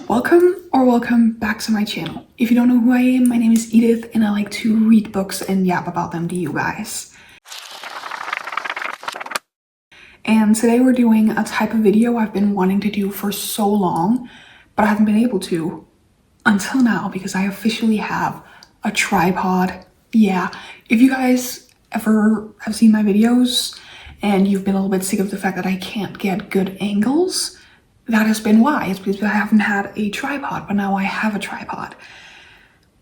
Welcome back to my channel. If you don't know who I am, my name is Edith and I like to read books and yap about them to you guys. And today we're doing a type of video I've been wanting to do for so long, but I haven't been able to until now because I officially have a tripod. Yeah, if you guys ever have seen my videos and you've been a little bit sick of the fact that I can't get good angles, that has been why. It's because I haven't had a tripod, but now I have a tripod.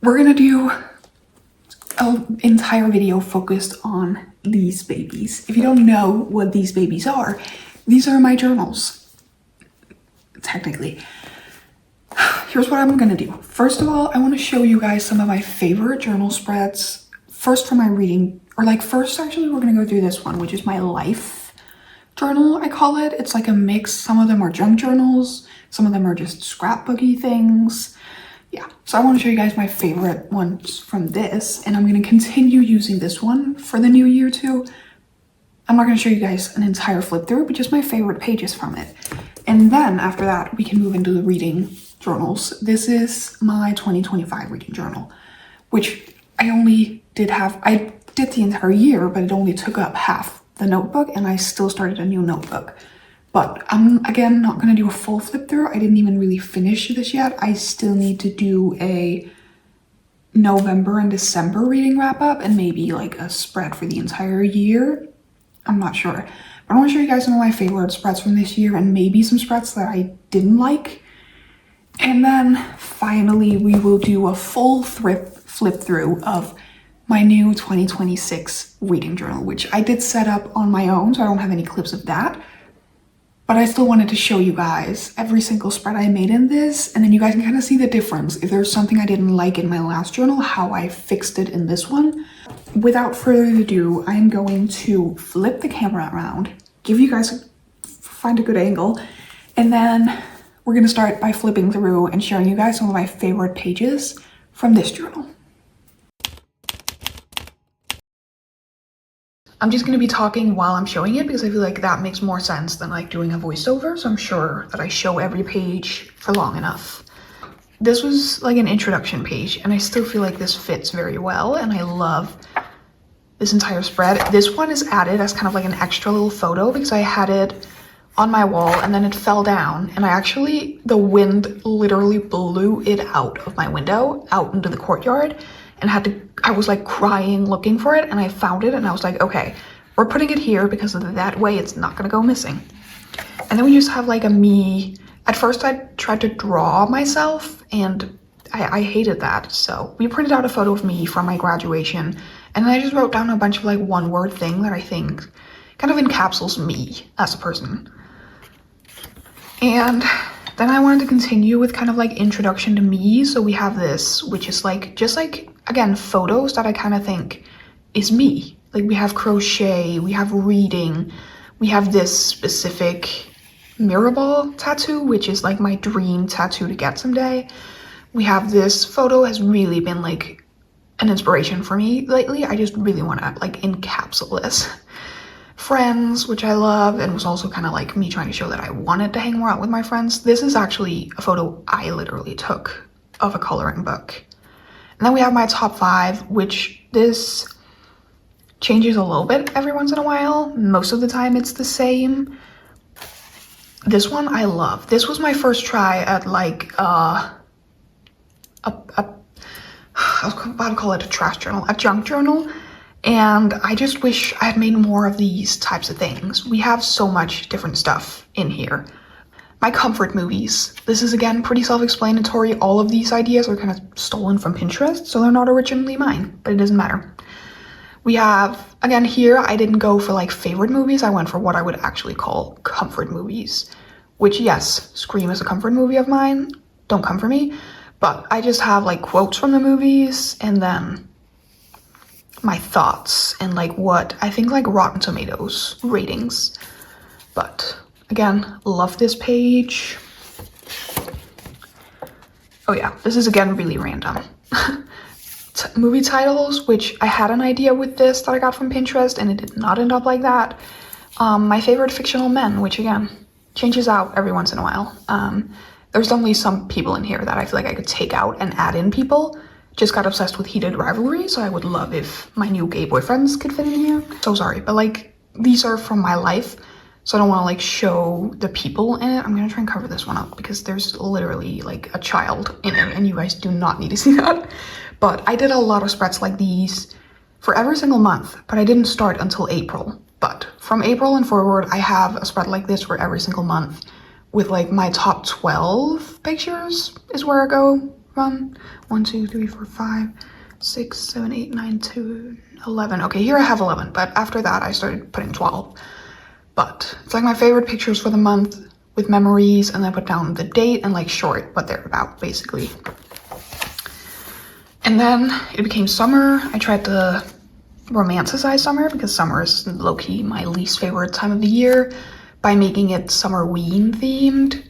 We're gonna do an entire video focused on these babies. If you don't know what these babies are, these are my journals, technically. Here's what I'm gonna do. First of all, I wanna show you guys some of my favorite journal spreads. First for my reading, first actually we're gonna go through this one, which is my life journal, I call it. It's like a mix. Some of them are junk journals, some of them are just scrapbooky things. Yeah, so I want to show you guys my favorite ones from this, and I'm going to continue using this one for the new year too. I'm not going to show you guys an entire flip through, but just my favorite pages from it. And then after that, we can move into the reading journals. This is my 2025 reading journal, which I did the entire year, but it only took up half the notebook, and I still started a new notebook. But I'm again not going to do a full flip through. I didn't even really finish this yet. I still need to do a November and December reading wrap up and maybe like a spread for the entire year. I'm not sure. But I want to show you guys some of my favorite spreads from this year and maybe some spreads that I didn't like. And then finally we will do a full flip through of my new 2026 reading journal, which I did set up on my own, so I don't have any clips of that. But I still wanted to show you guys every single spread I made in this, and then you guys can kind of see the difference. If there's something I didn't like in my last journal, how I fixed it in this one. Without further ado, I am going to flip the camera around, find a good angle, and then we're gonna start by flipping through and showing you guys some of my favorite pages from this journal. I'm just going to be talking while I'm showing it because I feel like that makes more sense than like doing a voiceover, so I'm sure that I show every page for long enough. This was like an introduction page, and I still feel like this fits very well, and I love this entire spread. This one is added as kind of like an extra little photo because I had it on my wall and then it fell down, and the wind literally blew it out of my window out into the courtyard, and I was like crying looking for it, and I found it, and I was like, okay, we're putting it here because that way it's not gonna go missing. And then we just have like a me. At first I tried to draw myself and I hated that, so we printed out a photo of me from my graduation, and then I just wrote down a bunch of like one-word thing that I think kind of encapsulates me as a person. And then I wanted to continue with kind of like introduction to me, so we have this, which is like just like again photos that I kind of think is me. Like we have crochet, we have reading, we have this specific mirror ball tattoo, which is like my dream tattoo to get someday. We have this photo has really been like an inspiration for me lately. I just really want to like encapsulate this. Friends, which I love, and was also kind of like me trying to show that I wanted to hang more out with my friends. This is actually a photo I literally took of a coloring book. And then we have my top 5, which this changes a little bit every once in a while. Most of the time it's the same. This one I love. This was my first try at like I was about to call it a trash journal, a junk journal. And I just wish I had made more of these types of things. We have so much different stuff in here. My comfort movies. This is again pretty self-explanatory. All of these ideas are kind of stolen from Pinterest, so they're not originally mine, but it doesn't matter. We have, again here, I didn't go for like favorite movies. I went for what I would actually call comfort movies, which yes, Scream is a comfort movie of mine. Don't come for me. But I just have like quotes from the movies and then my thoughts and like what I think like Rotten Tomatoes ratings. But again, love this page. Oh yeah, this is again really random. Movie titles, which I had an idea with this that I got from Pinterest and it did not end up like that. My favorite fictional men, which again changes out every once in a while. There's definitely some people in here that I feel like I could take out and add in people. Just got obsessed with Heated Rivalry, so I would love if my new gay boyfriends could fit in here. So sorry, but like these are from my life, so I don't want to like show the people in it. I'm gonna try and cover this one up because there's literally like a child in it and you guys do not need to see that. But I did a lot of spreads like these for every single month, but I didn't start until April. But from April and forward, I have a spread like this for every single month with like my top 12 pictures is where I go from. 1, 2, 3, 4, 5, 6, 7, 8, 9, 2, 11. Okay, here I have 11, but after that I started putting 12. But it's like my favorite pictures for the month with memories, and then I put down the date and like short what they're about basically. And then it became summer. I tried to romanticize summer because summer is low-key my least favorite time of the year by making it Summerween themed.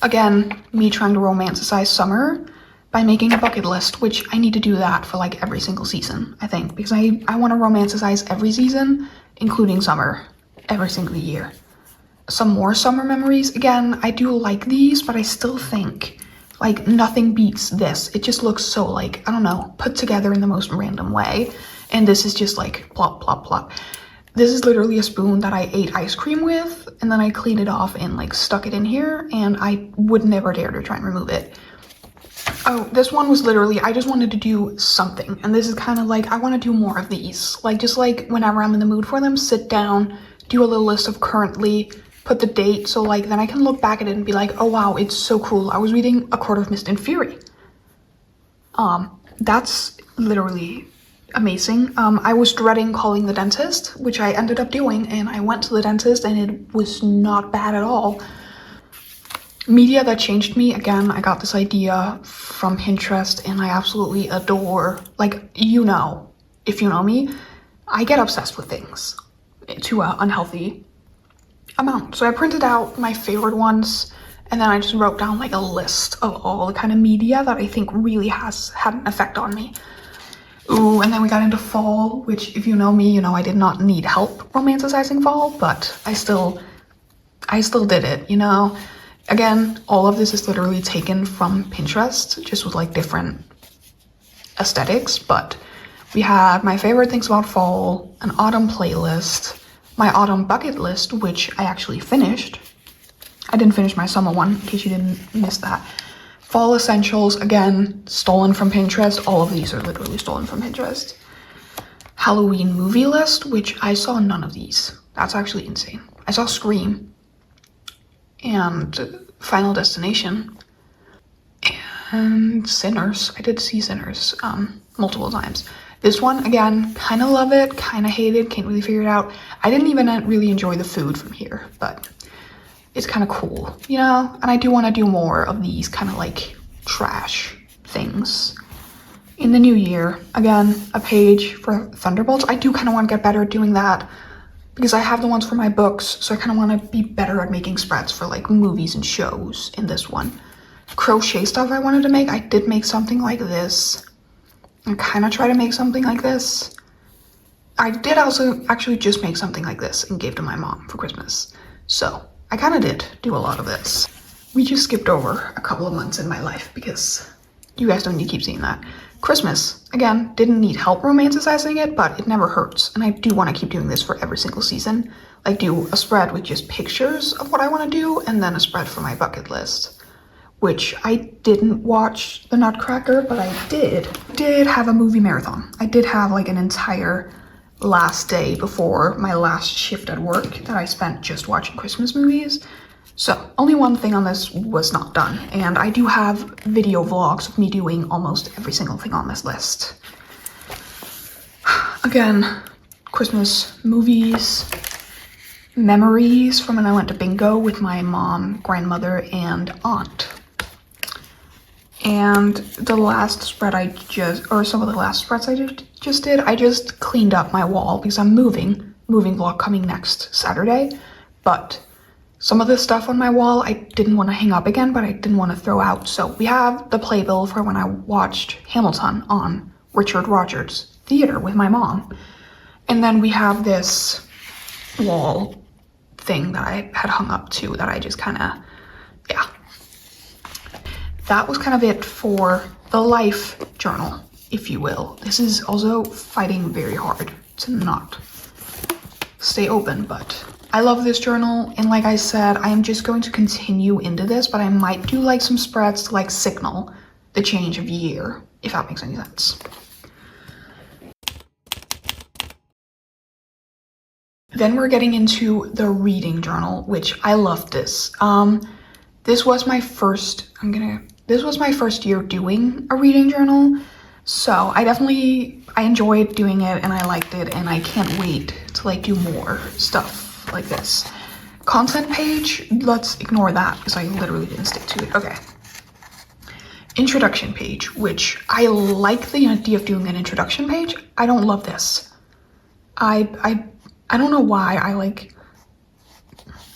Again, me trying to romanticize summer by making a bucket list, which I need to do that for like every single season, I think, because I want to romanticize every season, including summer, every single year. Some more summer memories. Again, I do like these, but I still think like nothing beats this. It just looks so like, I don't know, put together in the most random way. And this is just like plop, plop, plop. This is literally a spoon that I ate ice cream with, and then I cleaned it off and like stuck it in here, and I would never dare to try and remove it. Oh, this one was literally, I just wanted to do something, and this is kind of like, I want to do more of these. Like, just like whenever I'm in the mood for them, sit down, do a little list of currently, put the date, so like then I can look back at it and be like, oh wow, it's so cool. I was reading A Court of Mist and Fury. That's literally amazing. I was dreading calling the dentist, which I ended up doing, and I went to the dentist and it was not bad at all. Media that changed me, again, I got this idea from Pinterest and I absolutely adore, like, you know, if you know me, I get obsessed with things to an unhealthy amount. So I printed out my favorite ones, and then I just wrote down like a list of all the kind of media that I think really has had an effect on me. Ooh, and then we got into fall, which if you know me, you know I did not need help romanticizing fall, but I still did it, you know? Again, all of this is literally taken from Pinterest, just with like different aesthetics, but we had my favorite things about fall, an autumn playlist, my autumn bucket list, which I actually finished. I didn't finish my summer one, in case you didn't miss that. Fall essentials, again, stolen from Pinterest. All of these are literally stolen from Pinterest. Halloween movie list, which I saw none of these. That's actually insane. I saw Scream and Final Destination and Sinners. I did see Sinners multiple times. This one, again, kind of love it, kind of hate it, can't really figure it out. I didn't even really enjoy the food from here, but it's kind of cool, you know? And I do want to do more of these kind of like trash things in the new year. Again, a page for Thunderbolts. I do kind of want to get better at doing that because I have the ones for my books, so I kind of want to be better at making spreads for like movies and shows in this one. Crochet stuff I wanted to make. I did make something like this. I kind of try to make something like this. I did also actually just make something like this and gave to my mom for Christmas. So I kind of did do a lot of this. We just skipped over a couple of months in my life because you guys don't need to keep seeing that. Christmas, again, didn't need help romanticizing it, but it never hurts. And I do want to keep doing this for every single season. Like do a spread with just pictures of what I want to do, and then a spread for my bucket list, which I didn't watch The Nutcracker, but I did have a movie marathon. I did have like an entire last day before my last shift at work that I spent just watching Christmas movies. So only one thing on this was not done, and I do have video vlogs of me doing almost every single thing on this list. Again, Christmas movies, memories from when I went to bingo with my mom, grandmother, and aunt. And the last spread some of the last spreads I just did, I just cleaned up my wall because I'm moving vlog coming next Saturday, but some of the stuff on my wall I didn't want to hang up again, but I didn't want to throw out. So we have the playbill for when I watched Hamilton on Richard Rogers Theater with my mom. And then we have this wall thing that I had hung up to that I just kind of, yeah. that was kind of it for the life journal, if you will. This is also fighting very hard to not stay open, but I love this journal. And like I said, I am just going to continue into this, but I might do like some spreads to like signal the change of year, if that makes any sense. Then we're getting into the reading journal, which I love this. This was my first year doing a reading journal. So I enjoyed doing it and I liked it, and I can't wait to like do more stuff like this. Content page, let's ignore that because I literally didn't stick to it. Okay. Introduction page, which I like the idea of doing an introduction page. I don't love this. I don't know why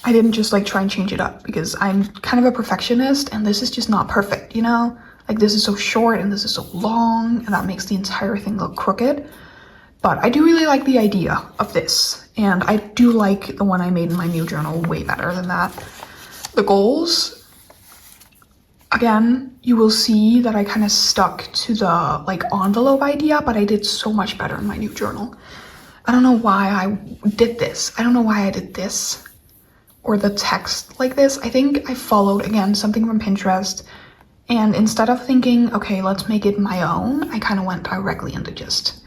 I didn't just like try and change it up, because I'm kind of a perfectionist and this is just not perfect, you know? Like this is so short and this is so long and that makes the entire thing look crooked. But I do really like the idea of this, and I do like the one I made in my new journal way better than that. The goals, again, you will see that I kind of stuck to the like envelope idea, but I did so much better in my new journal. I don't know why I did this. I don't know why I did this or the text like this. I think I followed, again, something from Pinterest, and instead of thinking, okay, let's make it my own, I kind of went directly into just,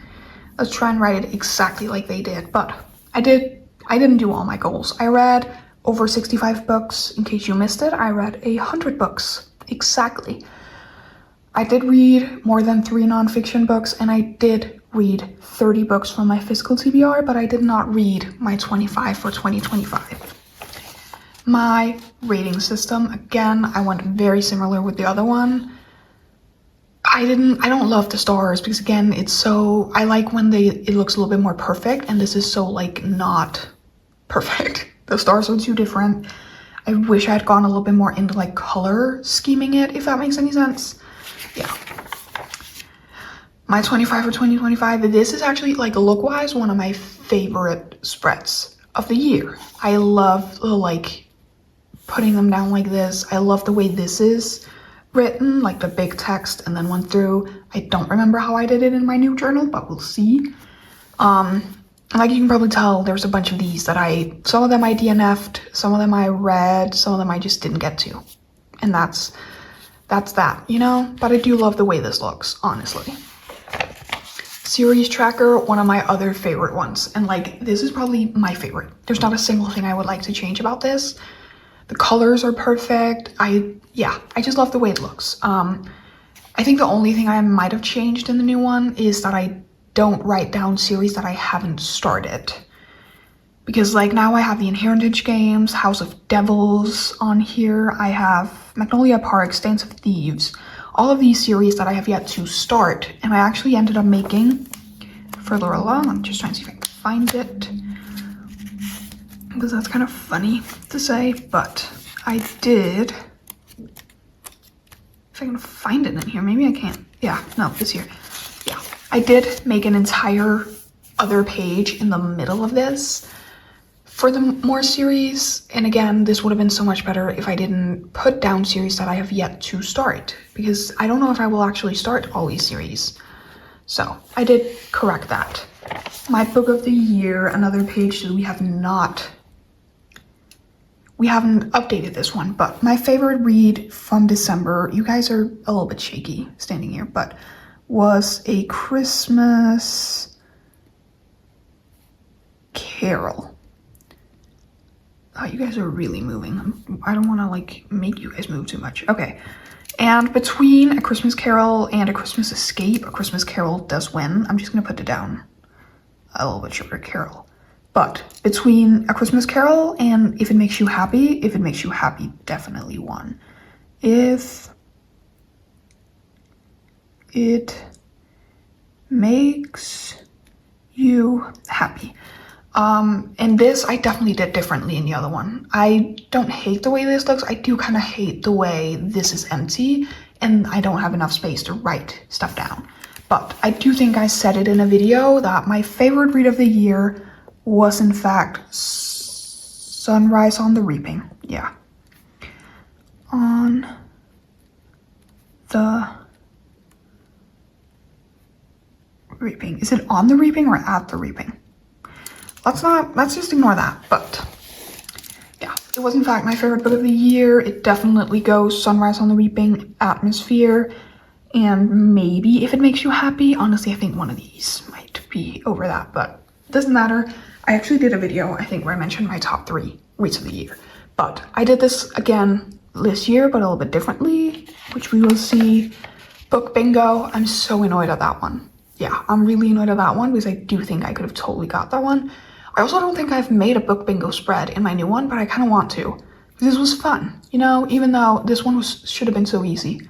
let's try and write it exactly like they did. But I didn't do all my goals. I read over 65 books. In case you missed it, I read 100 books, exactly. I did read more than 3 nonfiction books, and I did read 30 books from my physical TBR, but I did not read my 25 for 2025. My rating system, again, I went very similar with the other one. I don't love the stars because, again, it's so, I like when it looks a little bit more perfect, and this is so like not perfect. The stars are too different. I wish I had gone a little bit more into like color scheming it, if that makes any sense. Yeah. My 25 for 2025, this is actually like look-wise one of my favorite spreads of the year. I love like putting them down like this. I love the way this is written, like the big text and then went through. I don't remember how I did it in my new journal, but we'll see. Like you can probably tell, there's a bunch of these that some of them I DNF'd, some of them I read, some of them I just didn't get to. And that's that, you know? But I do love the way this looks, honestly. Series tracker, one of my other favorite ones. And like, this is probably my favorite. There's not a single thing I would like to change about this. The colors are perfect. I just love the way it looks. I think the only thing I might have changed in the new one is that I don't write down series that I haven't started. Because like now I have the Inheritage games, House of Devils on here. I have Magnolia Park, Stains of Thieves. All of these series that I have yet to start. And I actually ended up making for Lorella. I'm just trying to see if I can find it, because that's kind of funny to say, but I did. If I can find it in here, maybe I can't. Yeah, no, it's here. Yeah, I did make an entire other page in the middle of this for the more series. And again, this would have been so much better if I didn't put down series that I have yet to start, because I don't know if I will actually start all these series. So I did correct that. My book of the year, another page that we haven't updated this one, but my favorite read from December, you guys are a little bit shaky standing here, but was A Christmas Carol. Oh, you guys are really moving. I don't want to like make you guys move too much. Okay. And between A Christmas Carol and A Christmas Escape, A Christmas Carol does win. I'm just going to put it down a little bit shorter, Carol. But between A Christmas Carol and If It Makes You Happy, If It Makes You Happy definitely won. If It Makes You Happy. And this I definitely did differently in the other one. I don't hate the way this looks. I do kind of hate the way this is empty and I don't have enough space to write stuff down. But I do think I said it in a video that my favorite read of the year was in fact Sunrise on the Reaping. Yeah. On Reaping. Is it on the Reaping or at the Reaping? Let's just ignore that. But yeah, it was in fact my favorite book of the year. It definitely goes Sunrise on the Reaping, Atmosphere, and maybe If It Makes You Happy. Honestly, I think one of these might be over that, but it doesn't matter. I actually did a video, I think, where I mentioned my top 3 reads of the year. But I did this again this year, but a little bit differently, which we will see. Book bingo. I'm so annoyed at that one. Yeah, I'm really annoyed at that one because I do think I could have totally got that one. I also don't think I've made a book bingo spread in my new one, but I kind of want to. This was fun, you know, even though this one should have been so easy.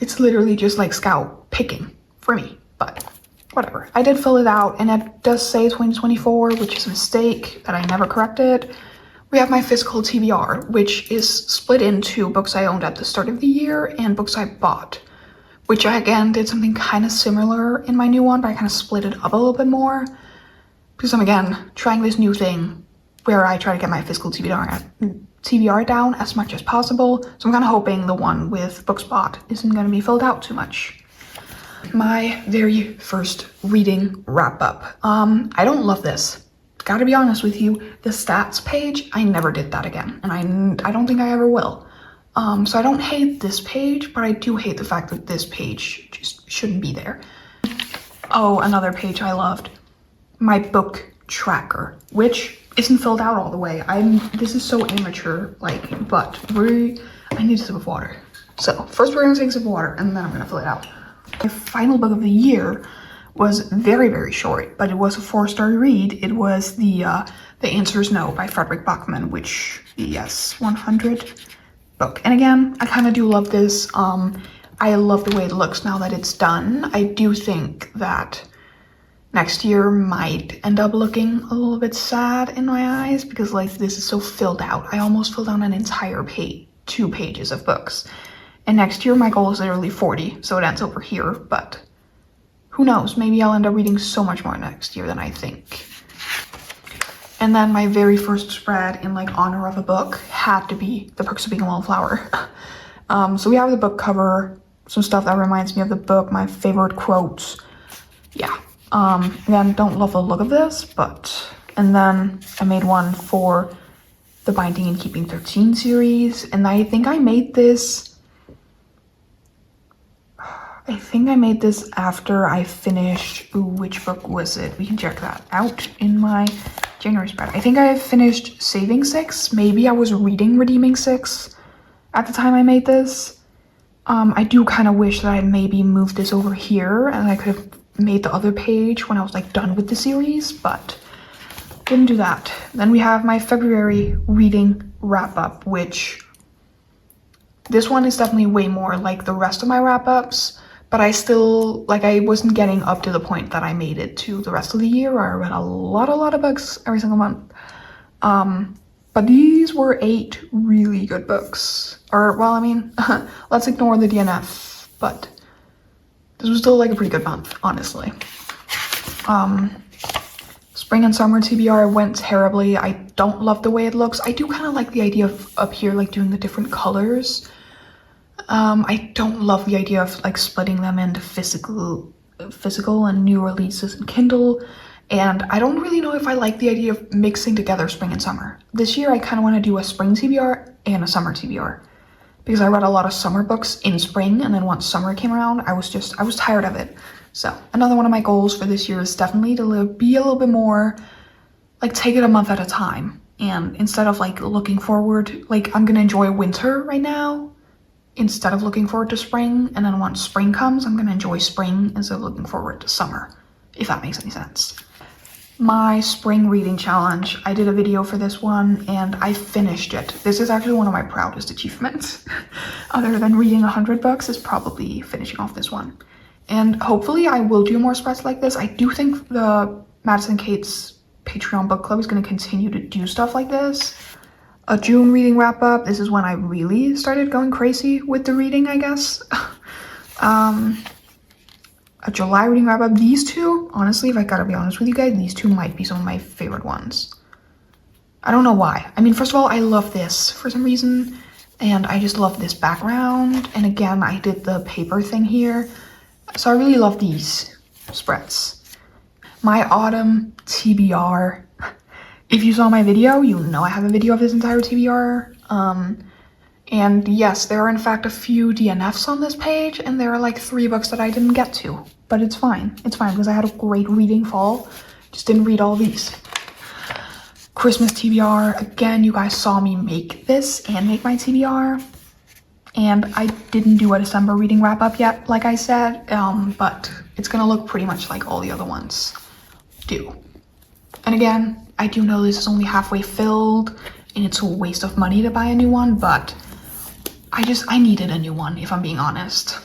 It's literally just like scout picking for me, but whatever. I did fill it out, and it does say 2024, which is a mistake that I never corrected. We have my physical TBR, which is split into books I owned at the start of the year and books I bought, which I again did something kind of similar in my new one, but I kind of split it up a little bit more because I'm again trying this new thing where I try to get my physical TBR down as much as possible. So I'm kind of hoping the one with books bought isn't going to be filled out too much. My very first reading wrap up. I don't love this. Gotta be honest with you, the stats page, I never did that again, and I don't think I ever will. So I don't hate this page, but I do hate the fact that this page just shouldn't be there. Oh, another page I loved. My book tracker, which isn't filled out all the way. This is so immature, like, but I need a sip of water. So first we're gonna take a sip of water, and then I'm gonna fill it out. My final book of the year was very, very short, but it was a 4-star read. It was The Answer Is No by Fredrik Backman, which, yes, 100 book. And again, I kind of do love this. I love the way it looks now that it's done. I do think that next year might end up looking a little bit sad in my eyes because like this is so filled out. I almost filled out an entire page, 2 pages of books. And next year my goal is literally 40, so it ends over here, but who knows, maybe I'll end up reading so much more next year than I think. And then my very first spread in like honor of a book had to be The Perks of Being a Wallflower. So we have the book cover, some stuff that reminds me of the book, my favorite quotes. Yeah. Again, don't love the look of this, but, and then I made one for the Binding and Keeping 13 series, and I think I made this after I finished, which book was it? We can check that out in my January spread. I think I finished Saving 6. Maybe I was reading Redeeming 6 at the time I made this. I do kind of wish that I maybe moved this over here and I could have made the other page when I was like done with the series, but didn't do that. Then we have my February reading wrap up, which this one is definitely way more like the rest of my wrap ups. But I still, like, I wasn't getting up to the point that I made it to the rest of the year where I read a lot of books every single month. But these were 8 really good books. Or, well, I mean, let's ignore the DNF, but this was still like a pretty good month, honestly. Spring and summer TBR went terribly. I don't love the way it looks. I do kind of like the idea of up here, like, doing the different colors. I don't love the idea of like splitting them into physical and new releases in Kindle, and I don't really know if I like the idea of mixing together spring and summer. This year I kind of want to do a spring TBR and a summer TBR because I read a lot of summer books in spring, and then once summer came around I was tired of it. So another one of my goals for this year is definitely to be a little bit more like take it a month at a time, and instead of like looking forward, like I'm gonna enjoy winter right now instead of looking forward to spring, and then once spring comes, I'm gonna enjoy spring instead of looking forward to summer, if that makes any sense. My spring reading challenge, I did a video for this one, and I finished it. This is actually one of my proudest achievements. Other than reading 100 books, is probably finishing off this one. And hopefully I will do more spreads like this. I do think the Madison Kate's Patreon book club is gonna continue to do stuff like this. A June reading wrap up. This is when I really started going crazy with the reading, I guess. A July reading wrap up. These 2, honestly, if I gotta be honest with you guys, these 2 might be some of my favorite ones. I don't know why. I mean, first of all, I love this for some reason, and I just love this background. And again, I did the paper thing here. So I really love these. spreads. My autumn TBR. If you saw my video, you know I have a video of this entire TBR. And yes, there are in fact a few DNFs on this page, and there are like 3 books that I didn't get to. But it's fine. It's fine because I had a great reading fall. Just didn't read all these. Christmas TBR. Again, you guys saw me make this and make my TBR. And I didn't do a December reading wrap up yet, like I said, but it's gonna look pretty much like all the other ones do. And again, I do know this is only halfway filled and it's a waste of money to buy a new one, but I needed a new one, if I'm being honest.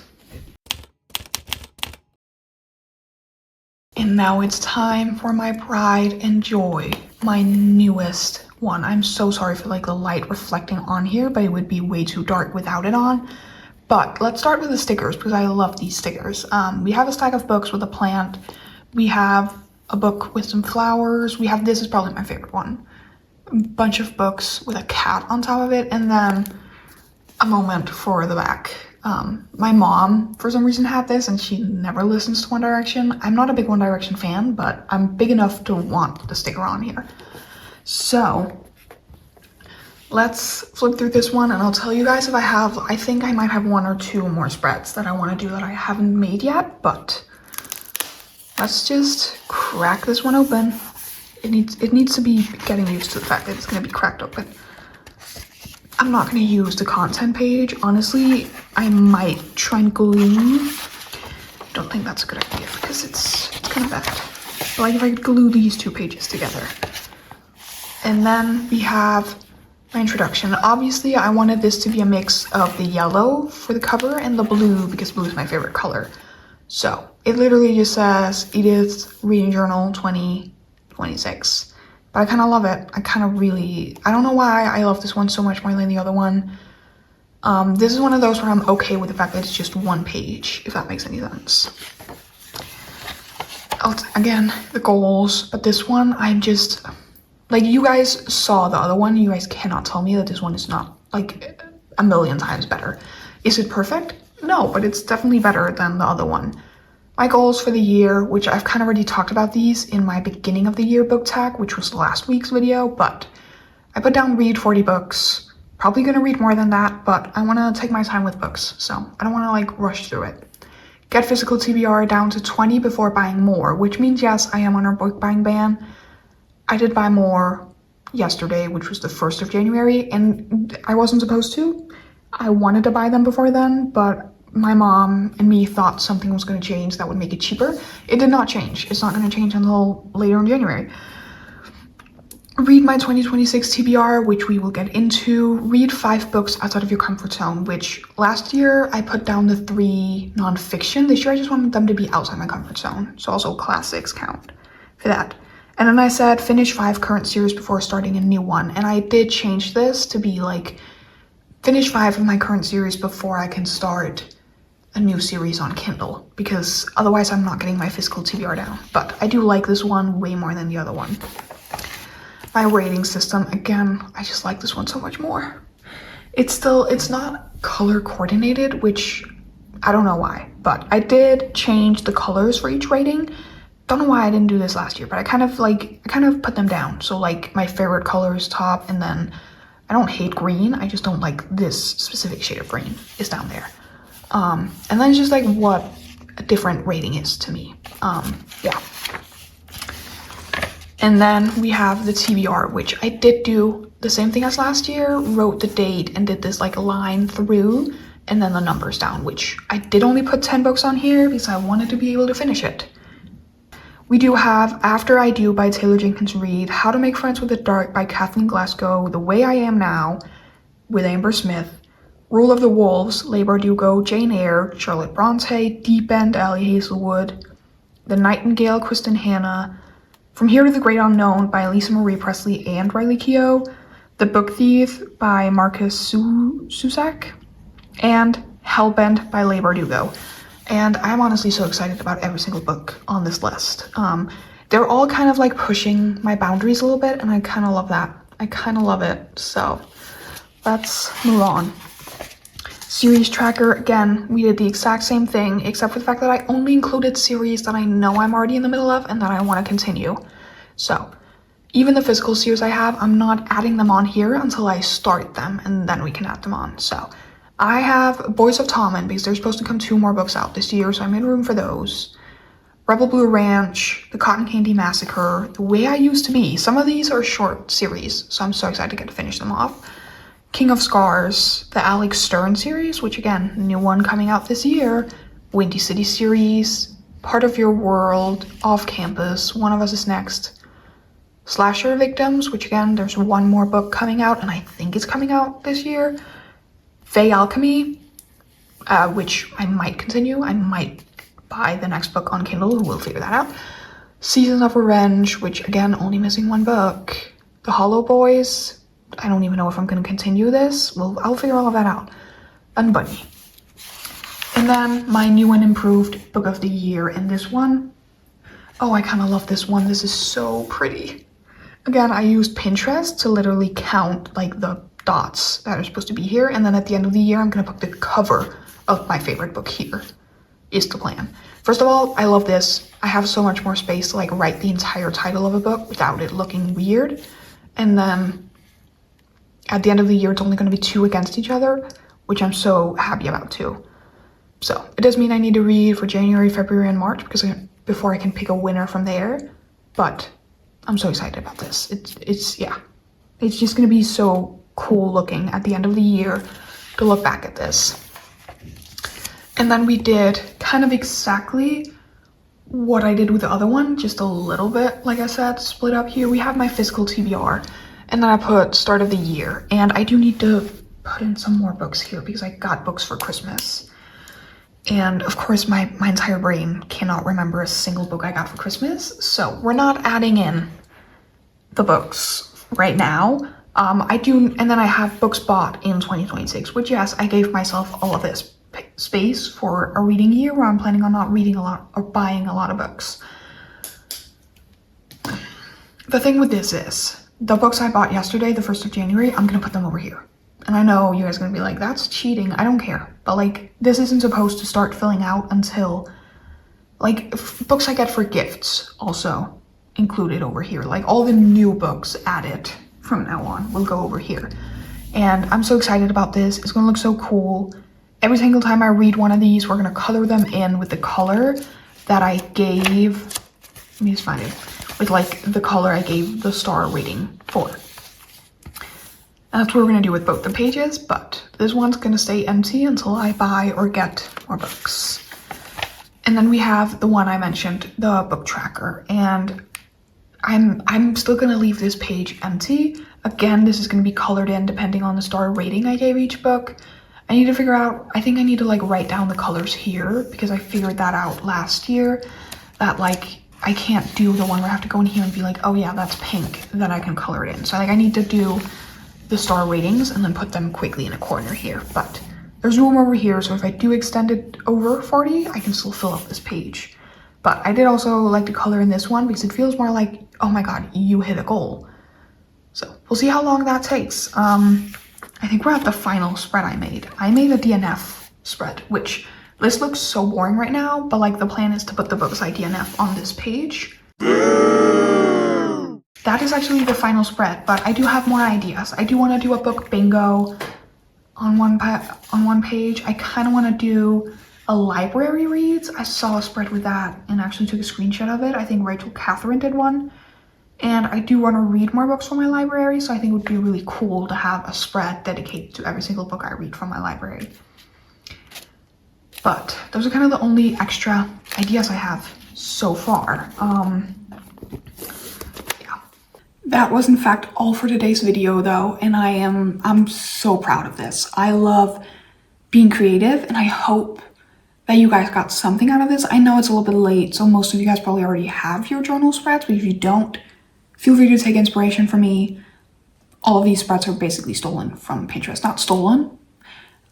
And now it's time for my pride and joy, my newest one. I'm so sorry for like the light reflecting on here, but it would be way too dark without it on. But let's start with the stickers because I love these stickers. We have a stack of books with a plant. We have a book with some flowers. We have, this is probably my favorite one, a bunch of books with a cat on top of it, and then a moment for the back. My mom, for some reason, had this, and she never listens to One Direction. I'm not a big One Direction fan, but I'm big enough to want the sticker on here. So let's flip through this one, and I'll tell you guys if I think I might have 1 or 2 more spreads that I want to do that I haven't made yet, but let's just crack this one open. It needs to be getting used to the fact that it's going to be cracked open. I'm not going to use the content page. Honestly, I might try and glue. Don't think that's a good idea because it's kind of bad. But like if I could glue these 2 pages together. And then we have my introduction. Obviously, I wanted this to be a mix of the yellow for the cover and the blue because blue is my favorite color. So it literally just says Edith's Reading Journal 2026. But I kind of love it. I don't know why I love this one so much more than the other one. This is one of those where I'm okay with the fact that it's just 1 page, if that makes any sense. Again, the goals, but this one, I'm just, like, you guys saw the other one. You guys cannot tell me that this one is not, like, a million times better. Is it perfect? No, but it's definitely better than the other one. My goals for the year, which I've kind of already talked about these in my beginning of the year book tag, which was last week's video, but I put down read 40 books. Probably gonna read more than that, but I wanna take my time with books, so I don't wanna like rush through it. Get physical TBR down to 20 before buying more, which means yes, I am on a book buying ban. I did buy more yesterday, which was the 1st of January, and I wasn't supposed to. I wanted to buy them before then, but my mom and me thought something was going to change that would make it cheaper. It did not change. It's not going to change until later in January. Read my 2026 TBR, which we will get into. Read 5 books outside of your comfort zone, which last year I put down the 3 nonfiction. This year I just wanted them to be outside my comfort zone. So also classics count for that. And then I said finish 5 current series before starting a new one. And I did change this to be like finish 5 of my current series before I can start a new series on Kindle, because otherwise I'm not getting my physical TBR down. But I do like this one way more than the other one. My rating system, again, I just like this one so much more. It's not color coordinated, which I don't know why, but I did change the colors for each rating. Don't know why I didn't do this last year, but I kind of put them down. So like my favorite color is top, and then I don't hate green, I just don't like this specific shade of green is down there. And then it's just like what a different rating is to me. Yeah. And then we have the TBR, which I did do the same thing as last year, wrote the date and did this like line through and then the numbers down, which I did only put 10 books on here because I wanted to be able to finish it. We do have After I Do by Taylor Jenkins Reid, How to Make Friends with the Dark by Kathleen Glasgow, The Way I Am Now with Amber Smith, Rule of the Wolves, Leigh Bardugo, Jane Eyre, Charlotte Bronte, Deep End, Ali Hazelwood, The Nightingale, Kristen Hanna, From Here to the Great Unknown by Lisa Marie Presley and Riley Keough, The Book Thief by Marcus Zusak, and Hellbent by Leigh Bardugo. And I'm honestly so excited about every single book on this list. They're all kind of like pushing my boundaries a little bit, and I kind of love that. I kind of love it. So let's move on. Series tracker, again, we did the exact same thing, except for the fact that I only included series that I know I'm already in the middle of and that I want to continue. So even the physical series I have, I'm not adding them on here until I start them, and then we can add them on. So I have Boys of Tommen, because there's supposed to come 2 more books out this year, so I made room for those. Rebel Blue Ranch, The Cotton Candy Massacre, The Way I Used to Be. Some of these are short series, so I'm so excited to get to finish them off. King of Scars, the Alex Stern series, which again, new one coming out this year. Windy City series, Part of Your World, Off Campus, One of Us is Next. Slasher Victims, which again, there's 1 more book coming out, and I think it's coming out this year. Fae Alchemy, which I might continue. I might buy the next book on Kindle, we'll figure that out. Seasons of Revenge, which again, only missing 1 book. The Hollow Boys, I don't even know if I'm going to continue this. Well, I'll figure all of that out. And Bunny. And then my new and improved book of the year, and this one, oh, I kind of love this one. This is so pretty. Again, I used Pinterest to literally count like the dots that are supposed to be here, and then at the end of the year, I'm going to put the cover of my favorite book here, is the plan. First of all, I love this. I have so much more space to like write the entire title of a book without it looking weird. And then at the end of the year, it's only going to be 2 against each other, which I'm so happy about too. So it does mean I need to read for January, February, and March before I can pick a winner from there. But I'm so excited about this. It's just going to be so cool looking at the end of the year to look back at this. And then we did kind of exactly what I did with the other one, just a little bit, like I said, split up here. We have my physical TBR. And then I put start of the year, and I do need to put in some more books here because I got books for Christmas. And of course my entire brain cannot remember a single book I got for Christmas. So we're not adding in the books right now. I do, and then I have books bought in 2026, which yes, I gave myself all of this space for a reading year where I'm planning on not reading a lot or buying a lot of books. The thing with this is, the books I bought yesterday, the 1st of January, I'm gonna put them over here. And I know you guys are gonna be like, that's cheating. I don't care. But like, this isn't supposed to start filling out until, like, books I get for gifts also included over here. Like, all the new books added from now on will go over here. And I'm so excited about this. It's gonna look so cool. Every single time I read one of these, we're gonna color them in with the color that I gave, let me just find it, with like the color I gave the star rating for. And that's what we're gonna do with both the pages, but this one's gonna stay empty until I buy or get more books. And then we have the one I mentioned, the book tracker, and I'm still gonna leave this page empty. Again, this is gonna be colored in depending on the star rating I gave each book. I need to figure out, I think I need to like write down the colors here because I figured that out last year, that like I can't do the one where I have to go in here and be like, oh yeah, that's pink, then I can color it in. So like I need to do the star ratings and then put them quickly in a corner here, but there's room over here, so if I do extend it over 40, I can still fill up this page. But I did also like to color in this one because it feels more like, oh my god, you hit a goal. So we'll see how long that takes. I think we're at the final spread I made. I made a DNF spread, which this looks so boring right now, but like the plan is to put the books I DNF on this page. That is actually the final spread, but I do have more ideas. I do want to do a book bingo on one page. I kind of want to do a library reads. I saw a spread with that and actually took a screenshot of it. I think Rachel Catherine did one. And I do want to read more books from my library, so I think it would be really cool to have a spread dedicated to every single book I read from my library. But those are kind of the only extra ideas I have so far. Yeah. That was in fact all for today's video though, and I'm so proud of this. I love being creative, and I hope that you guys got something out of this. I know it's a little bit late, so most of you guys probably already have your journal spreads, but if you don't, feel free to take inspiration from me. All of these spreads are basically stolen from Pinterest. Not stolen.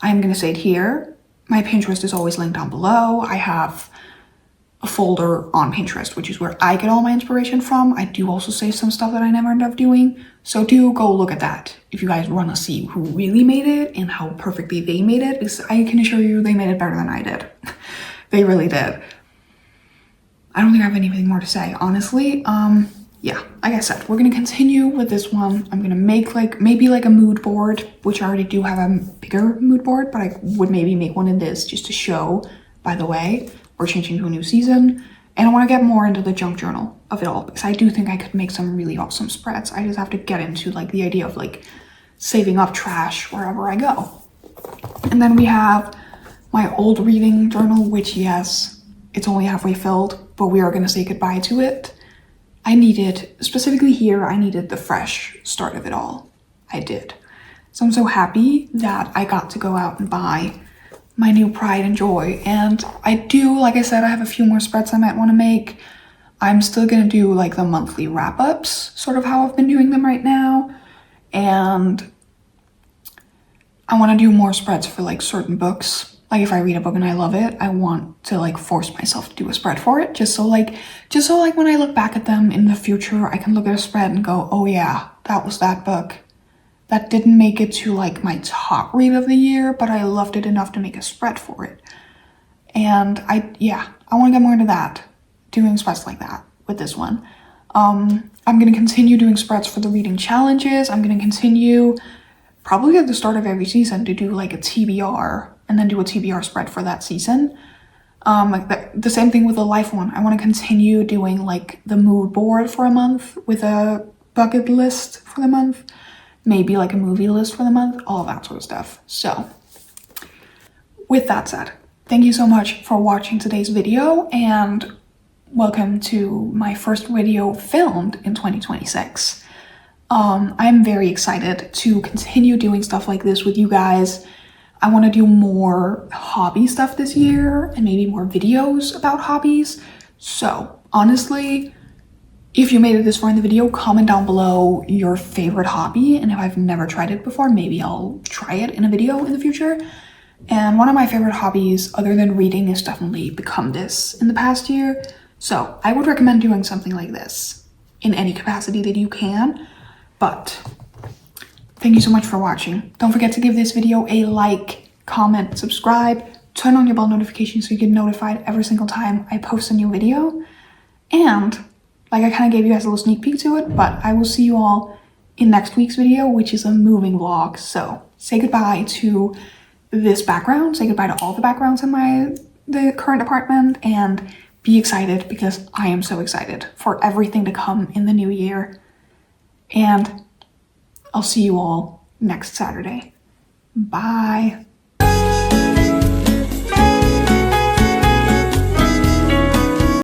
I'm gonna say it here. My Pinterest is always linked down below. I have a folder on Pinterest, which is where I get all my inspiration from. I do also save some stuff that I never end up doing. So do go look at that if you guys want to see who really made it and how perfectly they made it, because I can assure you they made it better than I did. They really did. I don't think I have anything more to say, honestly. Yeah, like I said, we're gonna continue with this one. I'm gonna make maybe a mood board, which I already do have a bigger mood board, but I would maybe make one in this just to show, by the way, we're changing to a new season. And I want to get more into the junk journal of it all, because I do think I could make some really awesome spreads. I just have to get into the idea of saving up trash wherever I go. And then we have my old reading journal, which, yes, it's only halfway filled, but we are going to say goodbye to it. I needed, specifically here, I needed the fresh start of it all. I did. So I'm so happy that I got to go out and buy my new Pride and Joy. And I do, like I said, I have a few more spreads I might want to make. I'm still going to do the monthly wrap-ups, sort of how I've been doing them right now. And I want to do more spreads for certain books. If I read a book and I love it, I want to force myself to do a spread for it, just so when I look back at them in the future, I can look at a spread and go, oh yeah, that was that book. That didn't make it to my top read of the year, but I loved it enough to make a spread for it. And I want to get more into that, doing spreads like that with this one. I'm going to continue doing spreads for the reading challenges. I'm going to continue probably at the start of every season to do a TBR and then do a TBR spread for that season. The same thing with the life one. I want to continue doing the mood board for a month with a bucket list for the month. Maybe a movie list for the month, all of that sort of stuff. So with that said, thank you so much for watching today's video, and welcome to my first video filmed in 2026. I'm very excited to continue doing stuff like this with you guys. I want to do more hobby stuff this year and maybe more videos about hobbies. So honestly, if you made it this far in the video, comment down below your favorite hobby, and if I've never tried it before, maybe I'll try it in a video in the future. And one of my favorite hobbies, other than reading, is definitely Become This in the past year. So I would recommend doing something like this in any capacity that you can. But thank you so much for watching. Don't forget to give this video a like, comment, subscribe, turn on your bell notifications so you get notified every single time I post a new video. And I kind of gave you guys a little sneak peek to it, but I will see you all in next week's video, which is a moving vlog. So say goodbye to this background, say goodbye to all the backgrounds in the current apartment, and be excited, because I am so excited for everything to come in the new year. And I'll see you all next Saturday. Bye.